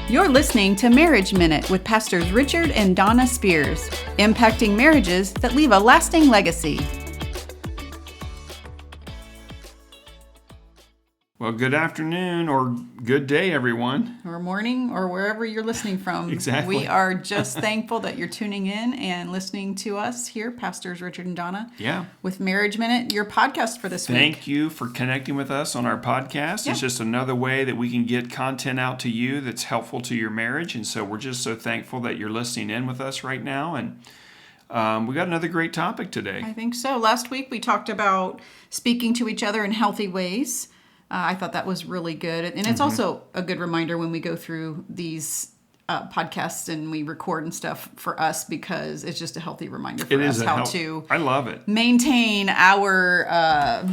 You're listening to Marriage Minute with Pastors Richard and Donna Spears, impacting marriages that leave a lasting legacy. Well, good afternoon or good day, everyone. Or morning, or wherever you're listening from. Exactly. We are just thankful that you're tuning in and listening to us here, Pastors Richard and Donna. Yeah. With Marriage Minute, your podcast for this week. Thank you for connecting with us on our podcast. Yeah. It's just another way that we can get content out to you that's helpful to your marriage. And so we're just so thankful that you're listening in with us right now. And we got another great topic today. I think so. Last week we talked about speaking to each other in healthy ways. I thought that was really good. And it's also a good reminder when we go through these podcasts and we record and stuff for us, because it's just a healthy reminder for us how to I love it. Maintain our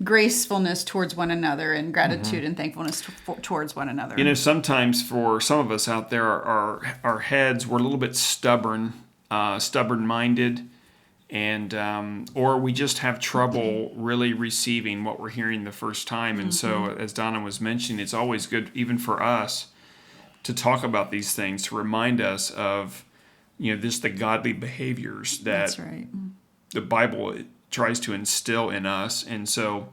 gracefulness towards one another and gratitude and thankfulness towards one another. You know, sometimes for some of us out there, our heads were a little bit stubborn-minded. And or we just have trouble really receiving what we're hearing the first time. And so, as Donna was mentioning, it's always good, even for us, to talk about these things, to remind us of, just the godly behaviors that That's right. the Bible tries to instill in us. And so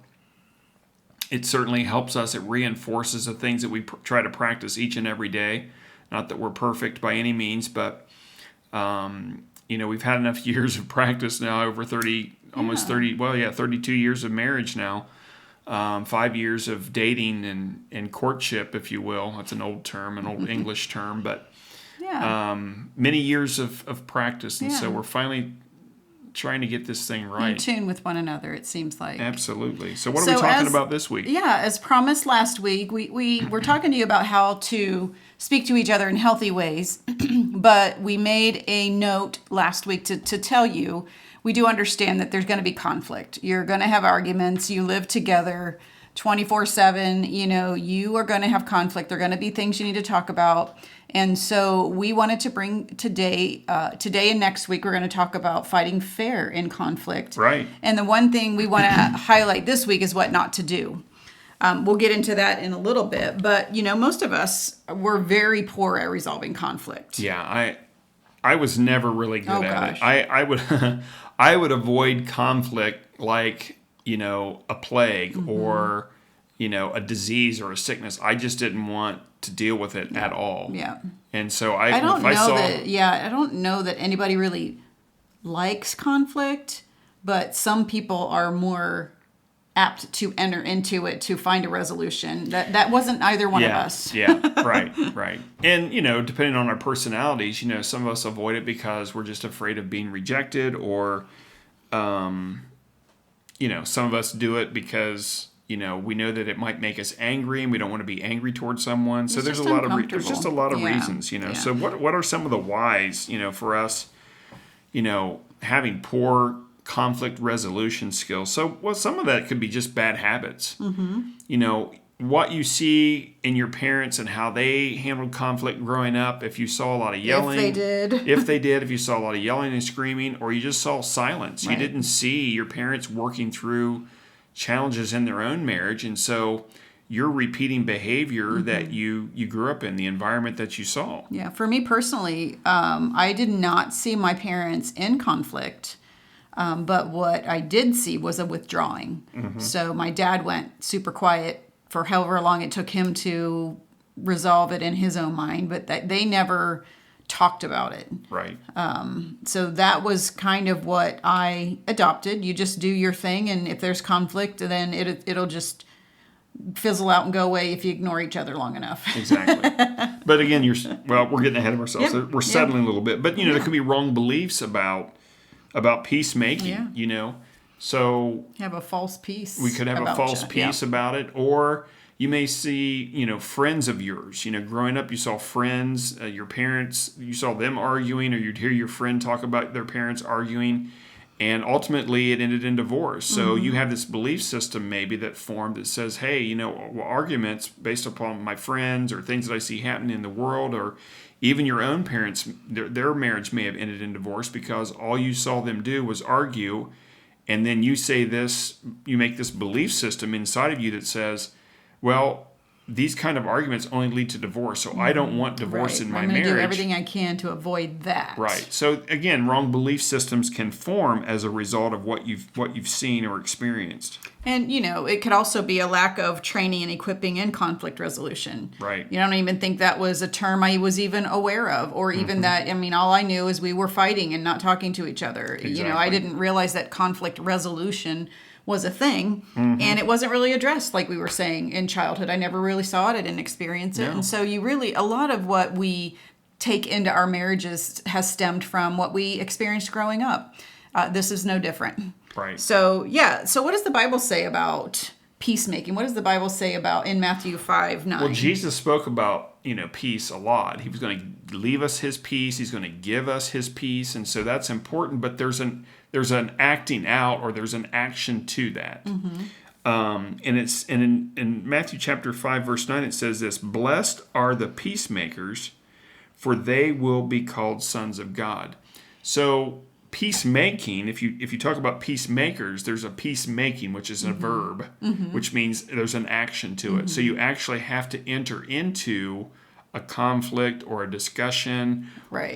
it certainly helps us. It reinforces the things that we try to practice each and every day. Not that we're perfect by any means, but we've had enough years of practice now, over 32 years of marriage now, 5 years of dating and courtship, if you will. That's an old term, an old English term, but many years of practice. And so we're finally trying to get this thing right. In tune with one another, it seems like. Absolutely. So what are we talking about this week? Yeah, as promised last week, we were talking to you about how to speak to each other in healthy ways, but we made a note last week to tell you, we do understand that there's going to be conflict. You're going to have arguments. You live together 24/7. You are going to have conflict. There are going to be things you need to talk about. And so we wanted to bring today and next week, we're going to talk about fighting fair in conflict. Right. And the one thing we want to highlight this week is what not to do. We'll get into that in a little bit, but most of us were very poor at resolving conflict. Yeah, I was never really good at gosh. it. I would I would avoid conflict like a plague or a disease or a sickness. I just didn't want to deal with it at all. Yeah. And so I don't know that anybody really likes conflict, but some people are more apt to enter into it to find a resolution. That wasn't either one of us. Yeah, right. And, depending on our personalities, some of us avoid it because we're just afraid of being rejected, or, some of us do it because, we know that it might make us angry and we don't want to be angry towards someone. So there's just a lot of reasons, Yeah. So what are some of the whys, for us, having poor conflict resolution skills? So, some of that could be just bad habits. What you see in your parents and how they handled conflict growing up. If you saw a lot of yelling, if you saw a lot of yelling and screaming, or you just saw silence, Right. You didn't see your parents working through challenges in their own marriage, and so you're repeating behavior that you grew up in, the environment that you saw. Yeah, for me personally, I did not see my parents in conflict. But what I did see was a withdrawing. So my dad went super quiet for however long it took him to resolve it in his own mind, but they never talked about it. Right. So that was kind of what I adopted. You just do your thing, and if there's conflict, then it'll just fizzle out and go away if you ignore each other long enough. Exactly. But again, we're getting ahead of ourselves. Yeah. We're settling a little bit. But, there could be wrong beliefs about peacemaking, So Have a false peace. we could have a false peace about it. Or you may see, friends of yours. Growing up, you saw friends, your parents, you saw them arguing, or you'd hear your friend talk about their parents arguing. And ultimately, it ended in divorce. So you have this belief system maybe that formed that says, hey, arguments based upon my friends or things that I see happening in the world, or even your own parents, their marriage may have ended in divorce because all you saw them do was argue. And then you say this, you make this belief system inside of you that says, well, these kind of arguments only lead to divorce. So I don't want divorce Right. in my I'm going to marriage. do everything I can to avoid that. Right. So again, wrong belief systems can form as a result of what you've seen or experienced. And, it could also be a lack of training and equipping in conflict resolution. Right. I don't even think that was a term I was even aware of, or even that, all I knew is we were fighting and not talking to each other. Exactly. I didn't realize that conflict resolution was a thing, and it wasn't really addressed, like we were saying, in childhood. I never really saw it. I didn't experience it. No. And so a lot of what we take into our marriages has stemmed from what we experienced growing up. This is no different. Right. So, what does the Bible say about peacemaking? What does the Bible say about in Matthew 5:9? Well, Jesus spoke about, peace a lot. He was going to leave us his peace. He's going to give us his peace. And so that's important, but there's an acting out, or there's an action to that. And in Matthew chapter 5, verse 9, it says this: "Blessed are the peacemakers, for they will be called sons of God." So peacemaking, if you talk about peacemakers, there's a peacemaking, which is a verb, which means there's an action to it. So you actually have to enter into a conflict or a discussion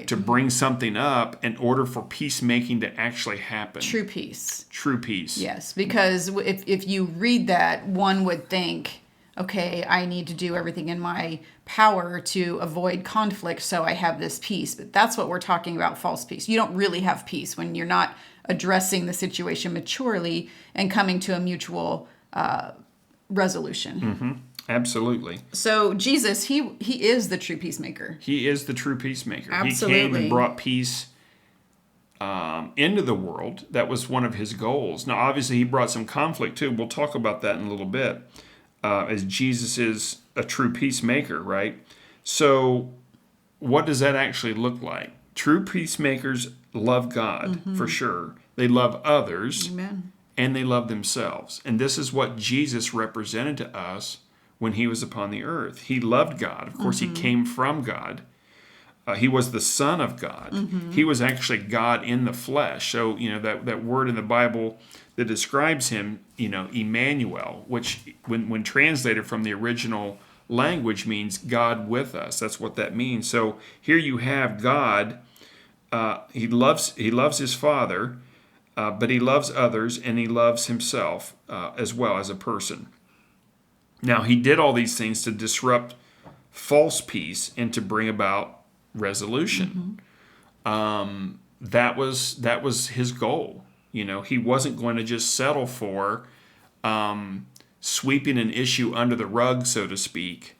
to bring something up in order for peacemaking to actually happen. True peace. True peace. Yes, because if you read that, one would think, okay, I need to do everything in my power to avoid conflict so I have this peace. But that's what we're talking about, false peace. You don't really have peace when you're not addressing the situation maturely and coming to a mutual resolution. Absolutely. So Jesus, he is the true peacemaker. He is the true peacemaker. Absolutely. He came and brought peace into the world. That was one of his goals. Now, obviously, he brought some conflict too. We'll talk about that in a little bit, as Jesus is a true peacemaker, right? So what does that actually look like? True peacemakers love God, for sure. They love others. Amen. And they love themselves. And this is what Jesus represented to us when he was upon the earth. He loved God. Of course, he came from God. He was the Son of God. He was actually God in the flesh. So, that word in the Bible that describes him, Emmanuel, which when translated from the original language means God with us. That's what that means. So here you have God. He loves his Father, but he loves others, and he loves himself as well as a person. Now, he did all these things to disrupt false peace and to bring about resolution. That was his goal. He wasn't going to just settle for sweeping an issue under the rug, so to speak,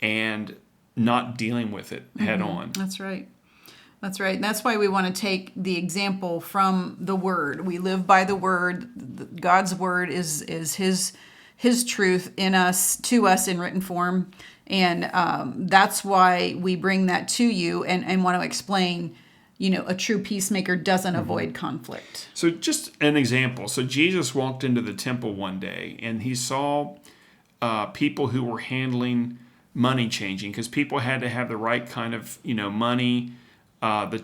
and not dealing with it head on. That's right. That's right. And that's why we want to take the example from the Word. We live by the Word. God's Word is his truth in us, to us in written form. And that's why we bring that to you and want to explain, a true peacemaker doesn't avoid conflict. So just an example. So Jesus walked into the temple one day and he saw people who were handling money changing, because people had to have the right kind of, money, the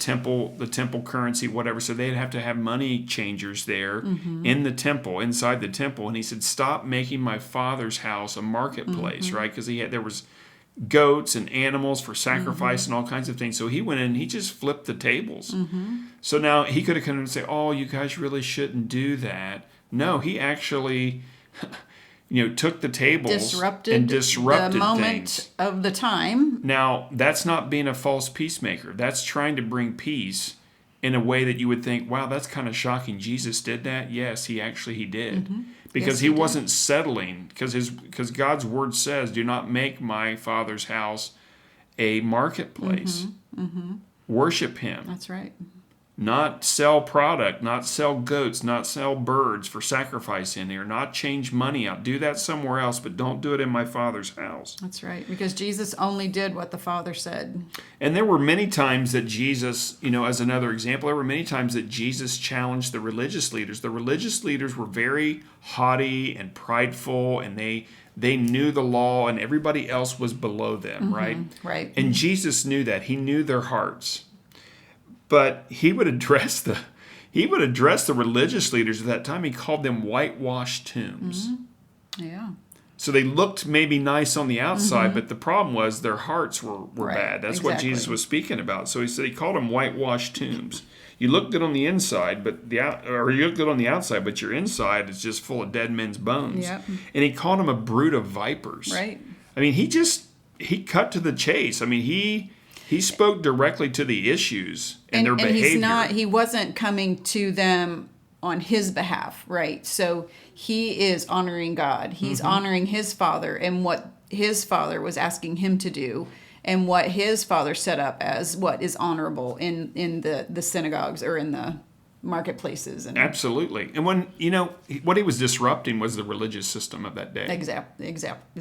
temple currency, whatever. So they'd have to have money changers there in the temple, inside the temple. And he said, "Stop making my Father's house a marketplace," right? Because there was goats and animals for sacrifice and all kinds of things. So he went in and he just flipped the tables. So now he could have come and say, "Oh, you guys really shouldn't do that." No, he actually took the tables disrupted the moment things of the time. Now, that's not being a false peacemaker. That's trying to bring peace in a way that you would think, wow, that's kind of shocking. Jesus did that? Yes, he did. Because he wasn't settling, because God's word says, "Do not make my Father's house a marketplace." Worship him. That's right. Not sell product, not sell goats, not sell birds for sacrifice in there, not change money out. Do that somewhere else, but don't do it in my Father's house. That's right, because Jesus only did what the Father said. And there were many times that Jesus, as another example, there were many times that Jesus challenged the religious leaders. The religious leaders were very haughty and prideful, and they knew the law, and everybody else was below them, right? Right. And Jesus knew that. He knew their hearts. But he would address the religious leaders at that time. He called them whitewashed tombs. Yeah. So they looked maybe nice on the outside, but the problem was their hearts were Right, bad. That's what exactly. Jesus was speaking about. So he said he called them whitewashed tombs. You look good on the inside, but you look good on the outside, but your inside is just full of dead men's bones. Yep. And he called them a brood of vipers. Right. I mean, he cut to the chase. I mean, he spoke directly to the issues and their behavior. He wasn't coming to them on his behalf, right? So he is honoring God. He's honoring his Father and what his Father was asking him to do, and what his Father set up as what is honorable in the synagogues or in the marketplaces. And Absolutely. And when, what he was disrupting was the religious system of that day. Exactly.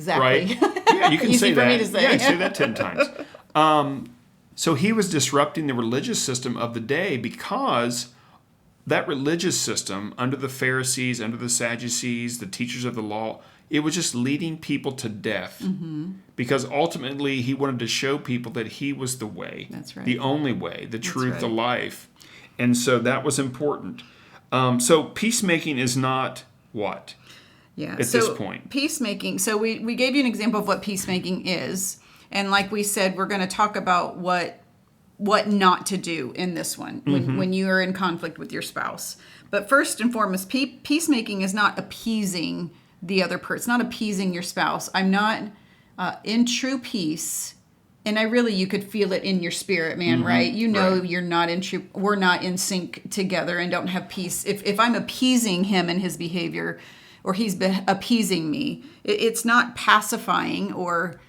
Right? Yeah, you can Easy say for that. me to say. Yeah, you say that 10 times. So he was disrupting the religious system of the day because that religious system, under the Pharisees, under the Sadducees, the teachers of the law, it was just leading people to death. Because ultimately he wanted to show people that he was the way. That's right. The only way, the truth, right. the life. And so that was important. So peacemaking is not what? Yeah. At this point. Peacemaking. So we gave you an example of what peacemaking is. And like we said, we're going to talk about what not to do in this one when you are in conflict with your spouse. But first and foremost, peacemaking is not appeasing the other person. It's not appeasing your spouse. I'm not in true peace. And you could feel it in your spirit, man, right? You know, Right. you're not we're not in sync together and don't have peace. If I'm appeasing him and his behavior, or he's appeasing me, it's not pacifying or,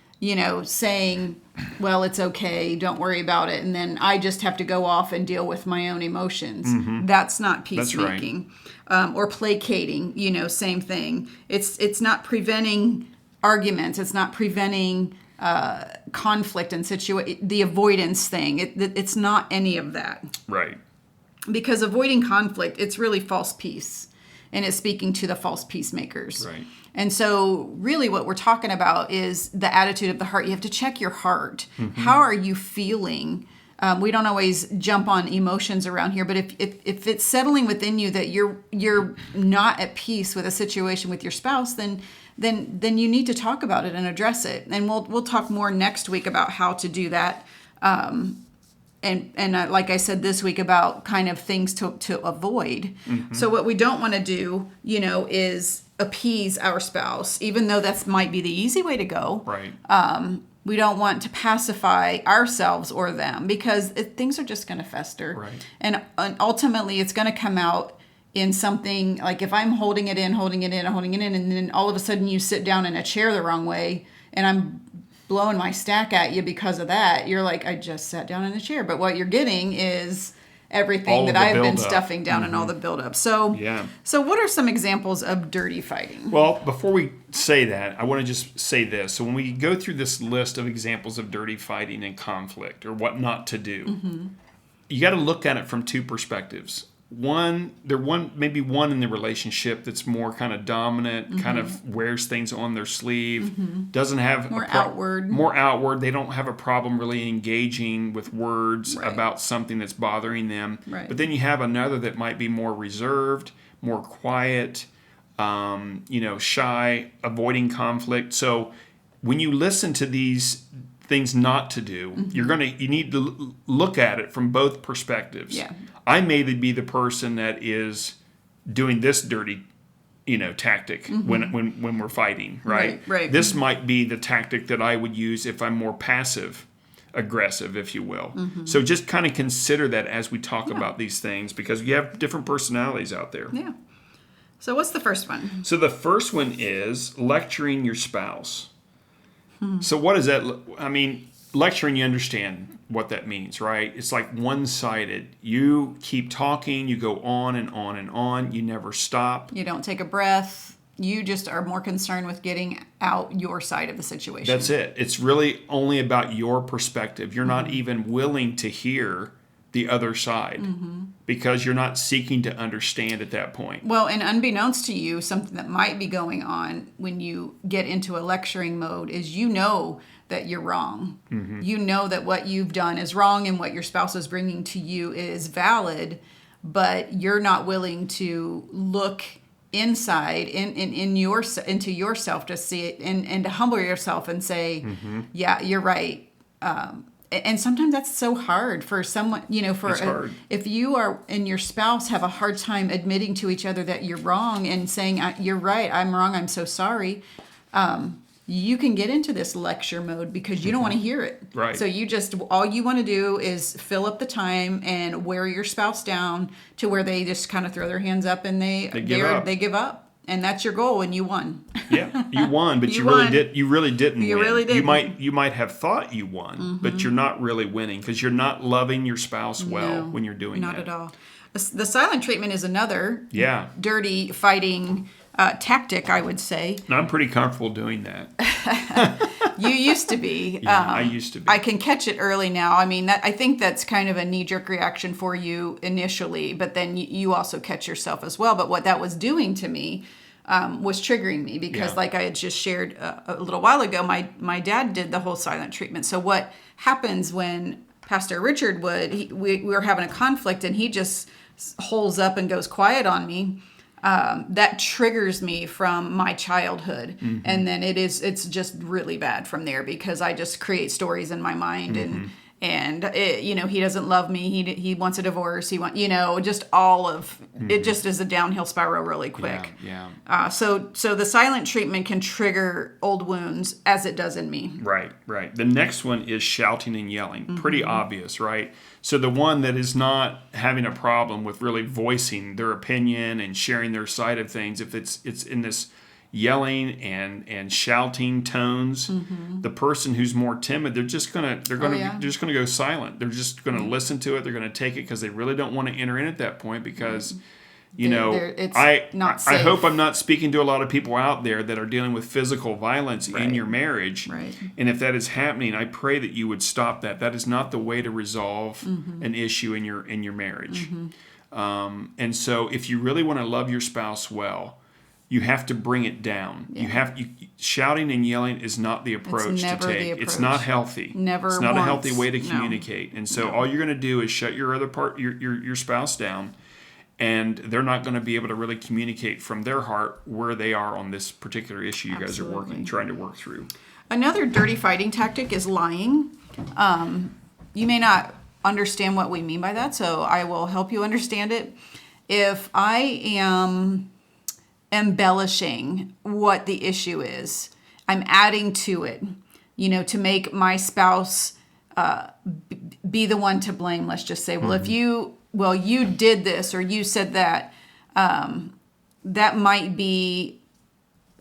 saying, well, it's okay, don't worry about it. And then I just have to go off and deal with my own emotions. That's not peacemaking. That's right. Or placating, same thing. It's not preventing arguments. It's not preventing conflict and the avoidance thing. It's not any of that. Right. Because avoiding conflict, it's really false peace. And it's speaking to the false peacemakers. Right. And so really what we're talking about is the attitude of the heart. You have to check your heart. How are you feeling? We don't always jump on emotions around here, but if it's settling within you that you're not at peace with a situation with your spouse, then you need to talk about it and address it. And we'll talk more next week about how to do that. And like I said this week about kind of things to avoid. So what we don't want to do, is appease our spouse, even though that might be the easy way to go. Right. We don't want to pacify ourselves or them because things are just going to fester. Right. And ultimately it's going to come out in something like if I'm holding it in, and then all of a sudden you sit down in a chair the wrong way and I'm blowing my stack at you because of that, you're like, I just sat down in a chair. But what you're getting is everything that I've been buildup. stuffing down and all the buildup. So, Yeah. So what are some examples of dirty fighting? Well, before we say that, I want to just say this. So when we go through this list of examples of dirty fighting and conflict or what not to do, you got to look at it from two perspectives. Maybe one in the relationship that's more kind of dominant, kind of wears things on their sleeve, doesn't have More outward. More outward. They don't have a problem really engaging with words Right. about something that's bothering them. Right. But then you have another that might be more reserved, more quiet, shy, avoiding conflict. So when you listen to these things not to do, you need to look at it from both perspectives. Yeah. I may be the person that is doing this dirty, tactic when we're fighting, right? Right. This might be the tactic that I would use if I'm more passive aggressive, if you will. So just kind of consider that as we talk about these things because you have different personalities out there. Yeah. So what's the first one? So the first one is lecturing your spouse. So what is that? I mean, lecturing, you understand what that means, right? It's like one-sided. You keep talking, you go on and on and on, you never stop. You don't take a breath. You just are more concerned with getting out your side of the situation. That's it. It's really only about your perspective. You're not even willing to hear the other side because you're not seeking to understand at that point. Well, and unbeknownst to you, something that might be going on when you get into a lecturing mode is that you're wrong. You know that what you've done is wrong and what your spouse is bringing to you is valid, but you're not willing to look inside in your into yourself to see it and to humble yourself and say, yeah, you're right. And sometimes that's so hard for someone, if you are and your spouse have a hard time admitting to each other that you're wrong and saying, you're right, I'm wrong, I'm so sorry. You can get into this lecture mode because you don't want to hear it. Right. So all you want to do is fill up the time and wear your spouse down to where they just kind of throw their hands up and they give up. And that's your goal, and you won. Yeah, you won, but you really didn't win. Really didn't. You might have thought you won, but you're not really winning because you're not loving your spouse well when you're doing that. Not at all. The silent treatment is another dirty fighting tactic, I would say. And I'm pretty comfortable doing that. You used to be. Yeah, I used to be. I can catch it early now. I mean, I think that's kind of a knee-jerk reaction for you initially, but then you also catch yourself as well. But what that was doing to me was triggering me because, like I had just shared a little while ago, my dad did the whole silent treatment. So what happens when Pastor Richard we were having a conflict and he just holes up and goes quiet on me, that triggers me from my childhood. And then it's just really bad from there because I just create stories in my mind and he doesn't love me. He wants a divorce. He just all of it just is a downhill spiral really quick. Yeah. So the silent treatment can trigger old wounds as it does in me. Right. The next one is shouting and yelling. Pretty obvious, right? So the one that is not having a problem with really voicing their opinion and sharing their side of things, if it's in this yelling and shouting tones, the person who's more timid, they're just gonna go silent. They're just gonna listen to it. They're gonna take it because they really don't want to enter in at that point because. It's not safe. I hope I'm not speaking to a lot of people out there that are dealing with physical violence in your marriage. Right. And if that is happening, I pray that you would stop that. That is not the way to resolve an issue in your marriage. And so if you really want to love your spouse well, you have to bring it down. Yeah. Shouting and yelling is not the approach to take. It's not healthy. It's not a healthy way to communicate. And so all you're going to do is shut your other your spouse down. And they're not going to be able to really communicate from their heart where they are on this particular issue you guys are trying to work through. Another dirty fighting tactic is lying. You may not understand what we mean by that, so I will help you understand it. If I am embellishing what the issue is, I'm adding to it, to make my spouse be the one to blame. Let's just say, well, you did this or you said that, that might be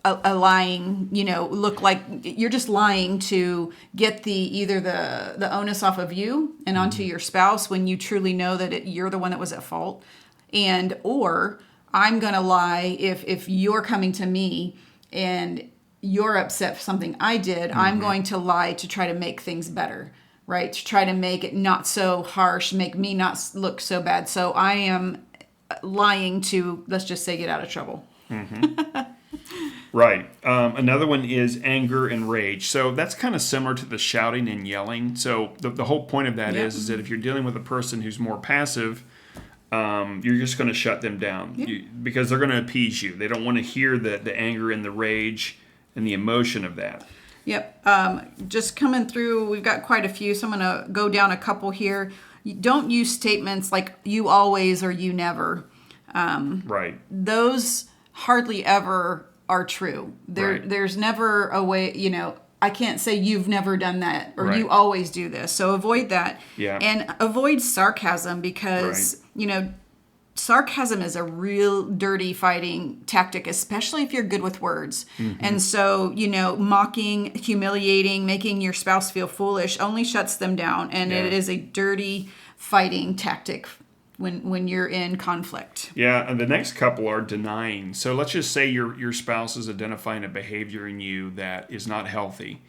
a lying, look like you're just lying to get either the onus off of you and onto your spouse when you truly know that you're the one that was at fault. Or I'm going to lie if you're coming to me and you're upset for something I did, I'm going to lie to try to make things better. Right, to try to make it not so harsh, make me not look so bad. So I am lying to, let's just say, get out of trouble. Right. Another one is anger and rage. So that's kind of similar to the shouting and yelling. So the whole point of that is that if you're dealing with a person who's more passive, you're just going to shut them down because they're going to appease you. They don't want to hear the anger and the rage and the emotion of that. Yep. Just coming through, we've got quite a few, so I'm going to go down a couple here. Don't use statements like you always or you never. Right. Those hardly ever are true. There's never a way, I can't say you've never done that or you always do this. So avoid that. Yeah. And avoid sarcasm because, sarcasm is a real dirty fighting tactic, especially if you're good with words. And so, mocking, humiliating, making your spouse feel foolish only shuts them down. And it is a dirty fighting tactic when you're in conflict. Yeah, and the next couple are denying. So let's just say your spouse is identifying a behavior in you that is not healthy.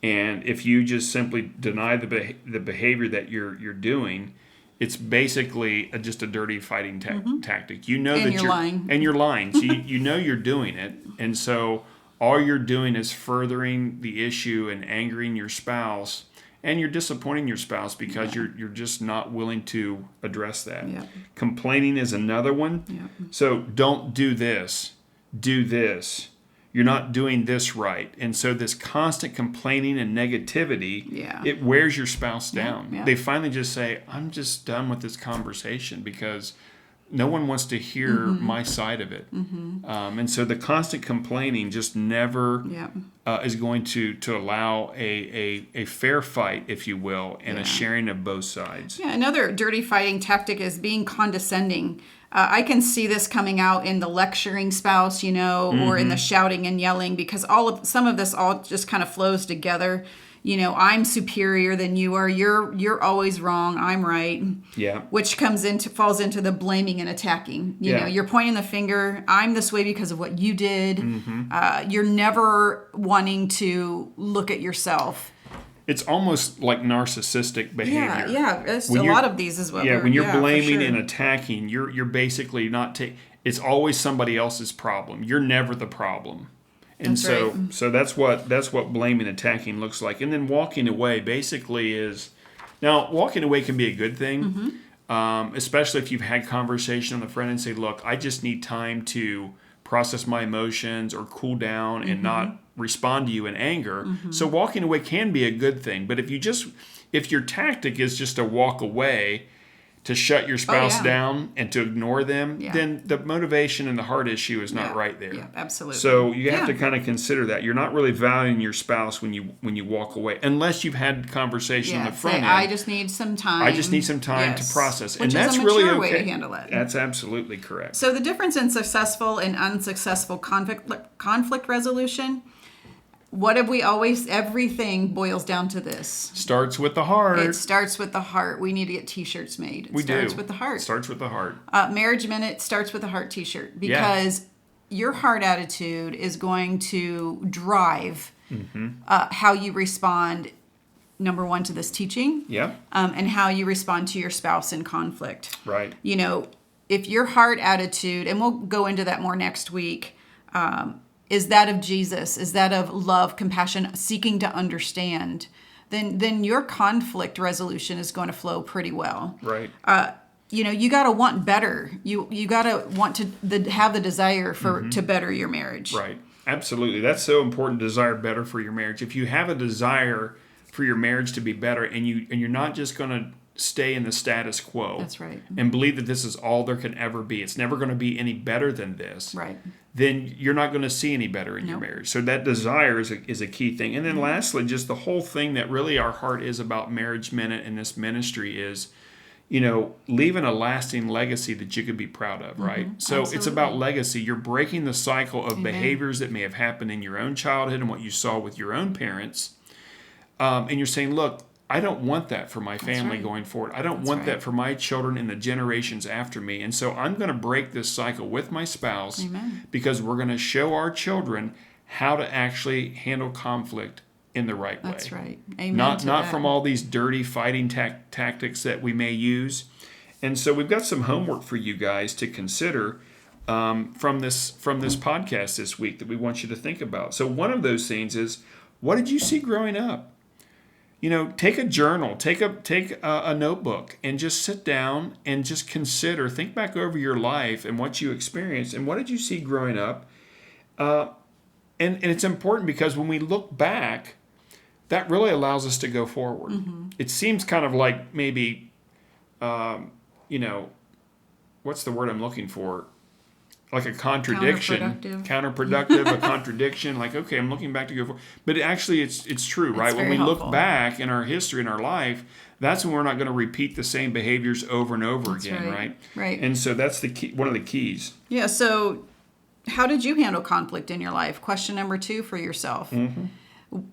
And if you just simply deny the behavior that you're doing, it's basically just a dirty fighting tactic. You know that you're lying. And you're lying. So you know you're doing it. And so all you're doing is furthering the issue and angering your spouse and you're disappointing your spouse because you're just not willing to address that. Yeah. Complaining is another one. Yeah. So don't do this, do this. You're not doing this right. And so this constant complaining and negativity, it wears your spouse down. Yeah. They finally just say, I'm just done with this conversation because no one wants to hear my side of it. And so the constant complaining just never is going to allow a fair fight, if you will, and a sharing of both sides. Yeah, another dirty fighting tactic is being condescending. I can see this coming out in the lecturing spouse, or in the shouting and yelling, because some of this all just kind of flows together. I'm superior than you are. You're always wrong. I'm right. Yeah. Which falls into the blaming and attacking. You know, you're pointing the finger. I'm this way because of what you did. You're never wanting to look at yourself. It's almost like narcissistic behavior. Yeah. A lot of these is what. When you're blaming and attacking, you're basically not taking. It's always somebody else's problem. You're never the problem. And so that's what blaming and attacking looks like. And then walking away basically is, now walking away can be a good thing, especially if you've had conversation with a friend and say, look, I just need time to process my emotions or cool down and not respond to you in anger. So walking away can be a good thing. But if your tactic is just to walk away, to shut your spouse down and to ignore them, then the motivation and the heart issue is not right there. Yeah, absolutely. So you have to kind of consider that. You're not really valuing your spouse when you walk away, unless you've had conversation on the front end. I just need some time. I just need some time to process. Which and that's is a really mature okay. way to handle it. That's absolutely correct. So the difference in successful and unsuccessful conflict resolution, what have we always, everything boils down to this. Starts with the heart. It starts with the heart. We need to get t-shirts made. It starts with the heart. Starts with the heart. Marriage Minute starts with a heart t-shirt, because your heart attitude is going to drive how you respond, number one, to this teaching. And how you respond to your spouse in conflict. Right. If your heart attitude, and we'll go into that more next week, is that of Jesus, is that of love, compassion, seeking to understand, then your conflict resolution is going to flow pretty well. Right. You got to want better. You got to want to have the desire to better your marriage. Right. Absolutely. That's so important. Desire better for your marriage. If you have a desire for your marriage to be better, and you're not just going to stay in the status quo. That's right. And believe that this is all there can ever be. It's never going to be any better than this. Right. Then you're not going to see any better in your marriage. So that desire is a key thing. And then lastly, just the whole thing that really our heart is about Marriage Minute and this ministry is, leaving a lasting legacy that you could be proud of, right? So It's about legacy. You're breaking the cycle of behaviors that may have happened in your own childhood and what you saw with your own parents. And you're saying, look, I don't want that for my family going forward. I don't want that for my children and the generations after me. And so I'm going to break this cycle with my spouse because we're going to show our children how to actually handle conflict in the right way. That's right. Amen. Not from all these dirty fighting tactics that we may use. And so we've got some homework for you guys to consider from this podcast this week that we want you to think about. So one of those things is, what did you see growing up? Take a journal, take a notebook, and just sit down and just consider, think back over your life and what you experienced and what did you see growing up. And it's important because when we look back, that really allows us to go forward. It seems kind of like maybe, what's the word I'm looking for? Like a contradiction, counterproductive, a contradiction. Like, okay, I'm looking back to go forward, but actually, it's true, right? When we look back in our history, in our life, that's when we're not going to repeat the same behaviors over and over again, right? Right. And so that's the key, one of the keys. Yeah. So, how did you handle conflict in your life? Question number 2 for yourself.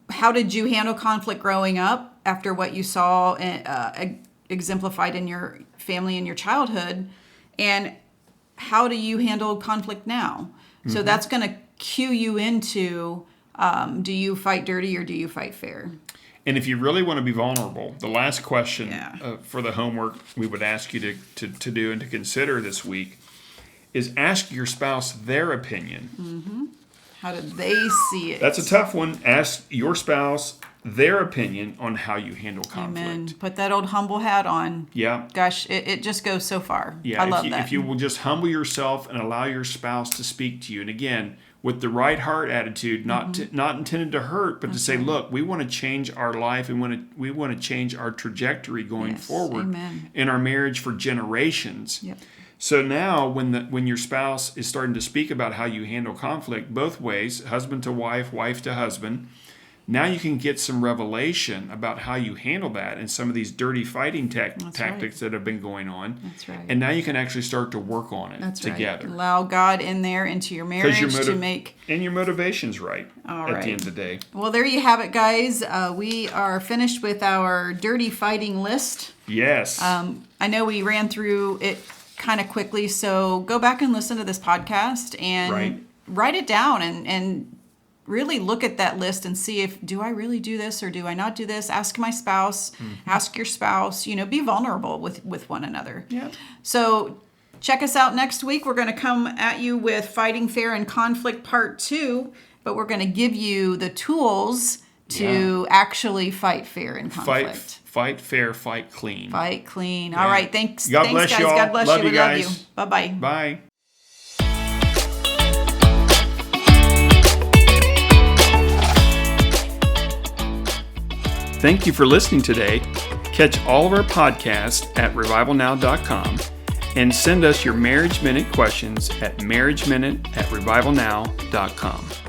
How did you handle conflict growing up after what you saw exemplified in your family in your childhood, and how do you handle conflict now? So that's going to cue you into, do you fight dirty or do you fight fair? And if you really want to be vulnerable, the last question for the homework we would ask you to do and to consider this week is ask your spouse their opinion. How did they see it? That's a tough one. Ask your spouse their opinion on how you handle conflict. Amen. Put that old humble hat on. Yeah. Gosh, it just goes so far. Yeah. I love that. If you will just humble yourself and allow your spouse to speak to you, and again, with the right heart attitude, not intended to hurt, but to say, look, we want to change our life, and we want to change our trajectory going forward in our marriage for generations. Yep. So now when your spouse is starting to speak about how you handle conflict both ways, husband to wife, wife to husband, now you can get some revelation about how you handle that and some of these dirty fighting tactics that have been going on. That's right. And now you can actually start to work on it together. Right. Allow God in there into your marriage to make... And your motivation's right at the end of the day. Well, there you have it, guys. We are finished with our dirty fighting list. Yes. I know we ran through it kind of quickly, so go back and listen to this podcast and write it down and really look at that list and see if, do I really do this or do I not do this? Ask my spouse, ask your spouse, be vulnerable with one another. Yeah. So check us out next week. We're going to come at you with Fighting Fair and Conflict Part 2, but we're going to give you the tools to actually fight fair and conflict. Fight fair, fight clean. Fight clean. Yeah. All right. Thanks. God bless guys. You all. God bless love you. you guys. Love you. Bye-bye. Bye. Thank you for listening today. Catch all of our podcasts at revivalnow.com and send us your Marriage Minute questions at marriageminute@revivalnow.com.